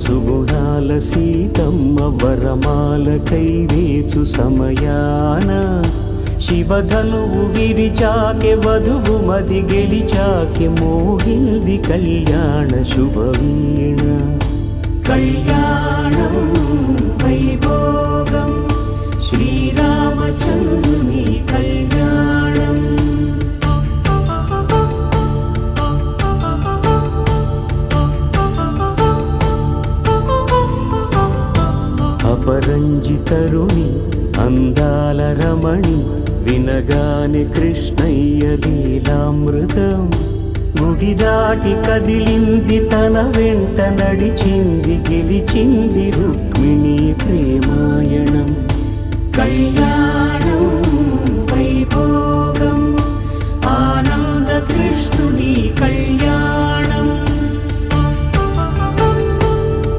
సుగుణాల సీతమ్మ వరమాల కైవేచు సమయాన శివధనువు విరిచాకె వధువు మది గెలిచాకె మోగింది కళ్యాణ శుభవీణ. కళ్యాణం వైభోగం శ్రీరామచంద్రుని కళ్యాణం. అపరంజి తరుణి అందాల రమణి వినగానే కృష్ణయ్య లీలామృతం. గుడి దాటి కదిలింది తన వెంట నడిచింది గెలిచింది రుక్మిణి ప్రేమాయణం. కళ్యాణం వైభోగం